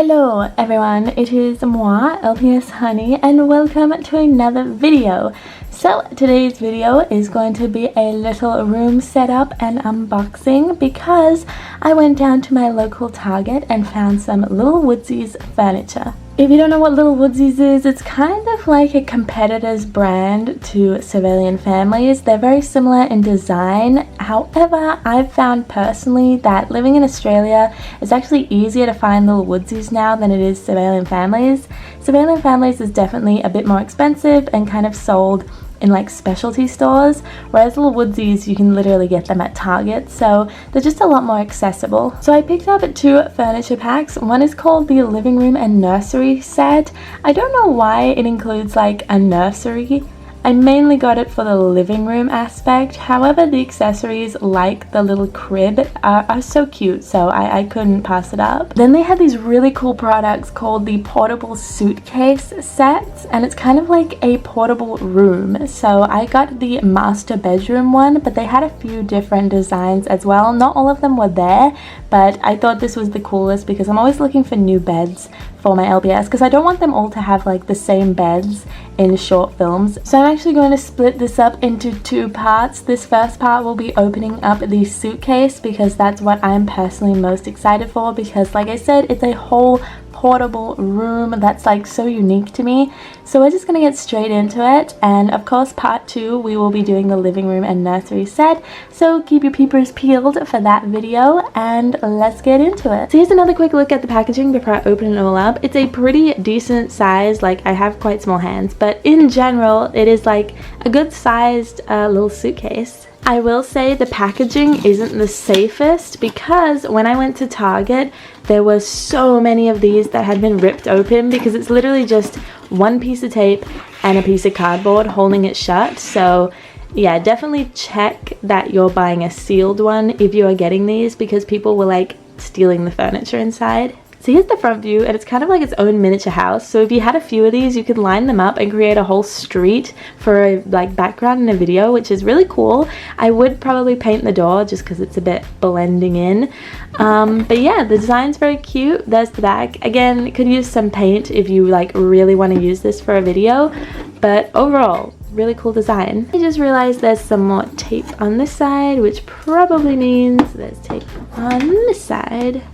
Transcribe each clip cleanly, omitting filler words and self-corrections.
Hello everyone, it is moi, LPS Honey, and welcome to another video. So today's video is going to be a little room setup and unboxing because I went down to my local Target and found some Little Woodsies furniture. If you don't know what Little Woodsies is, it's kind of like a competitor's brand to Surveillant Families. They're very similar in design. However, I've found personally that living in Australia, it's actually easier to find Little Woodsies now than it is Surveillant Families. Surveillant Families is definitely a bit more expensive and kind of sold in like specialty stores, whereas Little Woodsies you can literally get them at Target, so they're just a lot more accessible. So I picked up two furniture packs. One is called the living room and nursery set. I don't know why it includes like a nursery. I mainly got it for the living room aspect. However, the accessories like the little crib are so cute, so I couldn't pass it up. Then they had these really cool products called the portable suitcase sets, and it's kind of like a portable room. So I got the master bedroom one, but they had a few different designs as well. Not all of them were there, but I thought this was the coolest because I'm always looking for new beds for my LPS because I don't want them all to have like the same beds in short films. So I'm actually going to split this up into two parts. This first part will be opening up the suitcase because that's what I'm personally most excited for, because like I said, it's a whole portable room that's like so unique to me. So we're just gonna get straight into it, and of course part 2 we will be doing the living room and nursery set, so keep your peepers peeled for that video and let's get into it. So here's another quick look at the packaging before I open it all up. It's a pretty decent size, like I have quite small hands, but in general it is like a good sized little suitcase. I will say the packaging isn't the safest because when I went to Target there were so many of these that had been ripped open because it's literally just one piece of tape and a piece of cardboard holding it shut. So yeah, definitely check that you're buying a sealed one if you are getting these, because people were like stealing the furniture inside. So here's the front view, and it's kind of like its own miniature house. So if you had a few of these, you could line them up and create a whole street for a like background in a video, which is really cool. I would probably paint the door just because it's a bit blending in. But yeah, the design's very cute. There's the back. Again, it could use some paint if you like really want to use this for a video, but overall, really cool design. I just realized there's some more tape on this side, which probably means there's tape on this side.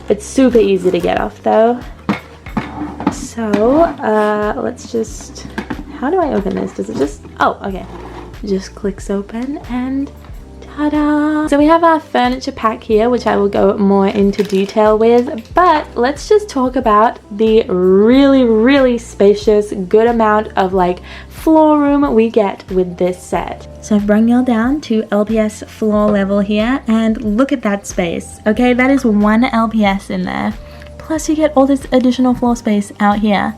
It's super easy to get off though. So let's just, how do I open this? Does it just, oh okay, just clicks open and ta-da! So we have our furniture pack here, which I will go more into detail with, but let's just talk about the really spacious good amount of like floor room we get with this set. So I've brought y'all down to LPS floor level here, and look at that space. Okay, that is one LPS in there, plus you get all this additional floor space out here.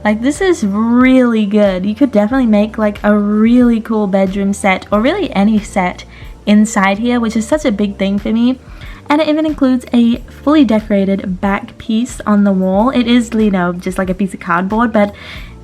Like, this is really good. You could definitely make like a really cool bedroom set, or really any set inside here, which is such a big thing for me. And it even includes a fully decorated back piece on the wall. It is, you know, just like a piece of cardboard, but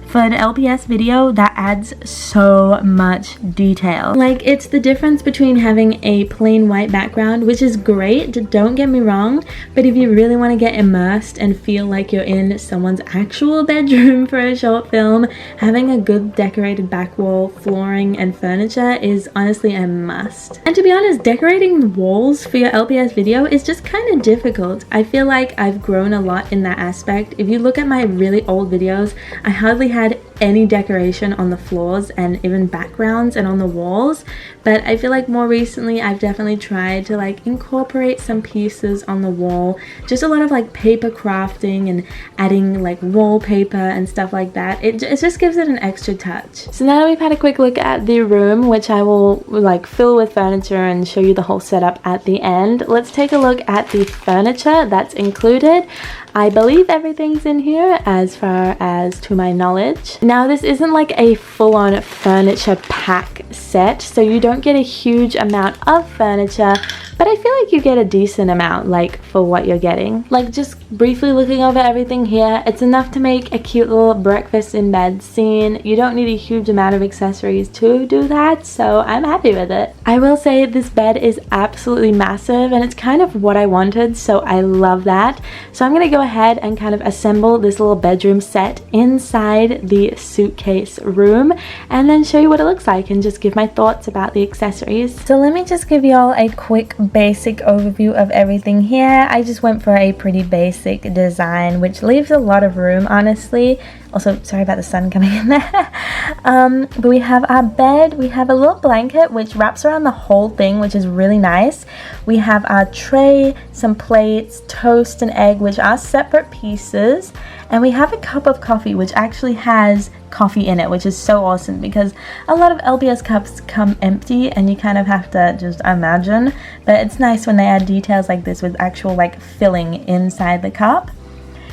for an LPS video, that adds so much detail. Like, it's the difference between having a plain white background, which is great, don't get me wrong, but if you really want to get immersed and feel like you're in someone's actual bedroom for a short film, having a good decorated back wall, flooring, and furniture is honestly a must. And to be honest, decorating walls for your LPS video is just kind of difficult. I feel like I've grown a lot in that aspect. If you look at my really old videos, I hardly had any decoration on the floors and even backgrounds and on the walls, but I feel like more recently I've definitely tried to like incorporate some pieces on the wall, just a lot of like paper crafting and adding like wallpaper and stuff like that. It just gives it an extra touch. So now that we've had a quick look at the room, which I will like fill with furniture and show you the whole setup at the end, let's take a look at the furniture that's included. I believe everything's in here as far as to my knowledge. Now this isn't like a full-on furniture pack set, so you don't get a huge amount of furniture, but I feel like you get a decent amount, like, for what you're getting. Like, just briefly looking over everything here, it's enough to make a cute little breakfast in bed scene. You don't need a huge amount of accessories to do that, so I'm happy with it. I will say this bed is absolutely massive, and it's kind of what I wanted, so I love that. So I'm gonna go ahead and kind of assemble this little bedroom set inside the suitcase room, and then show you what it looks like and just give my thoughts about the accessories. So let me just give you all a quick basic overview of everything here. I just went for a pretty basic design, which leaves a lot of room, honestly. Also, sorry about the sun coming in there. But we have our bed, we have a little blanket which wraps around the whole thing, which is really nice. We have our tray, some plates, toast and egg, which are separate pieces. And we have a cup of coffee, which actually has coffee in it, which is so awesome because a lot of LPS cups come empty and you kind of have to just imagine. But it's nice when they add details like this with actual like filling inside the cup.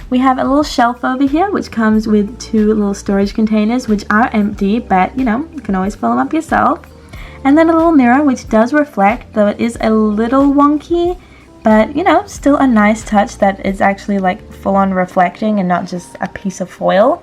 We have a little shelf over here which comes with 2 little storage containers which are empty, but you know, you can always fill them up yourself. And then a little mirror which does reflect, though it is a little wonky, but you know, still a nice touch that it's actually like full on reflecting and not just a piece of foil.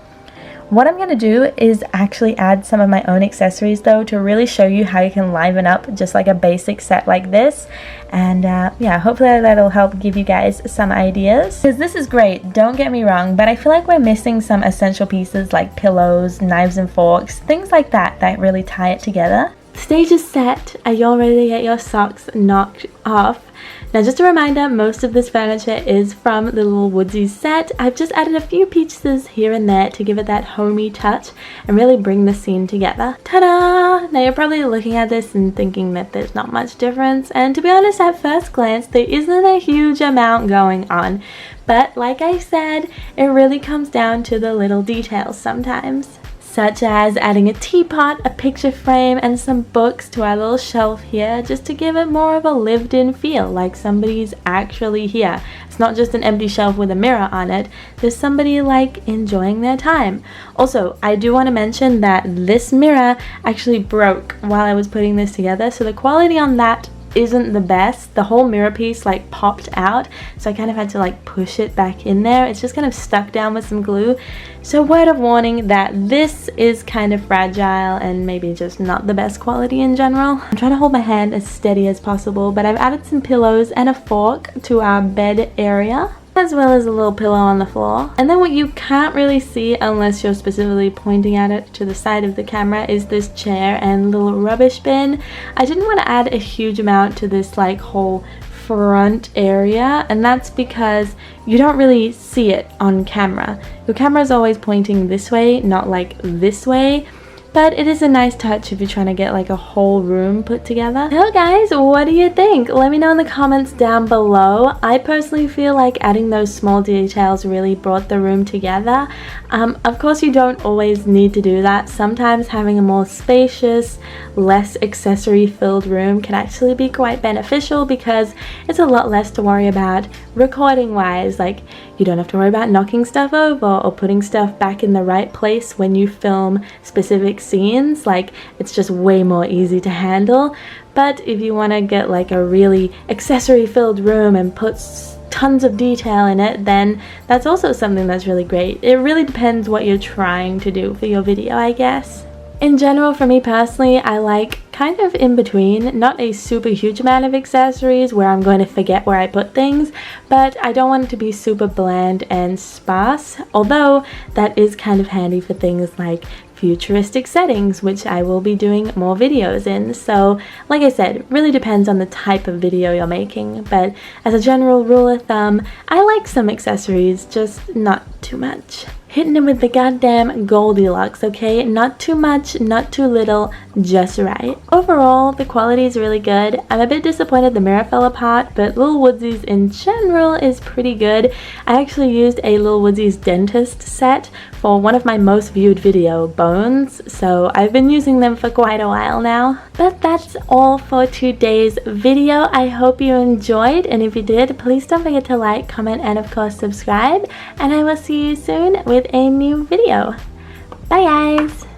What I'm going to do is actually add some of my own accessories though to really show you how you can liven up just like a basic set like this. And yeah, hopefully that'll help give you guys some ideas. Because this is great, don't get me wrong, but I feel like we're missing some essential pieces like pillows, knives and forks, things like that that really tie it together. The stage is set. Are you all ready to get your socks knocked off? Now just a reminder, most of this furniture is from the Little Woodsies set. I've just added a few pieces here and there to give it that homey touch and really bring the scene together. Ta-da! Now you're probably looking at this and thinking that there's not much difference, and to be honest, at first glance there isn't a huge amount going on. But like I said, it really comes down to the little details sometimes, such as adding a teapot, a picture frame, and some books to our little shelf here just to give it more of a lived-in feel, like somebody's actually here. It's not just an empty shelf with a mirror on it. There's somebody like enjoying their time. Also, I do want to mention that this mirror actually broke while I was putting this together, so the quality on that isn't the best. The whole mirror piece like popped out, so I kind of had to like push it back in there. It's just kind of stuck down with some glue. So word of warning that this is kind of fragile and maybe just not the best quality in general. I'm trying to hold my hand as steady as possible, but I've added some pillows and a fork to our bed area, as well as a little pillow on the floor. And then what you can't really see unless you're specifically pointing at it to the side of the camera is this chair and little rubbish bin. I didn't want to add a huge amount to this like whole front area, and that's because you don't really see it on camera. Your camera is always pointing this way, not like this way. But it is a nice touch if you're trying to get like a whole room put together. So guys, what do you think? Let me know in the comments down below. I personally feel like adding those small details really brought the room together. Of course, you don't always need to do that. Sometimes having a more spacious, less accessory filled room can actually be quite beneficial because it's a lot less to worry about recording wise. Like, you don't have to worry about knocking stuff over or putting stuff back in the right place when you film specific scenes. Like, it's just way more easy to handle. But if you want to get like a really accessory filled room and put tons of detail in it, then that's also something that's really great. It really depends what you're trying to do for your video, I guess. In general, for me personally, I like kind of in between, not a super huge amount of accessories where I'm going to forget where I put things, but I don't want it to be super bland and sparse, although that is kind of handy for things like futuristic settings, which I will be doing more videos in. So like I said, it really depends on the type of video you're making, but as a general rule of thumb, I like some accessories, just not too much. Hitting it with the goddamn Goldilocks, okay? Not too much, not too little, just right. Overall, the quality is really good. I'm a bit disappointed the mirror fell apart, but Little Woodsies in general is pretty good. I actually used a Little Woodsies dentist set for one of my most viewed video, Bones, so I've been using them for quite a while now. But that's all for today's video. I hope you enjoyed, and if you did, please don't forget to like, comment, and of course subscribe, and I will see you soon with a new video. Bye guys!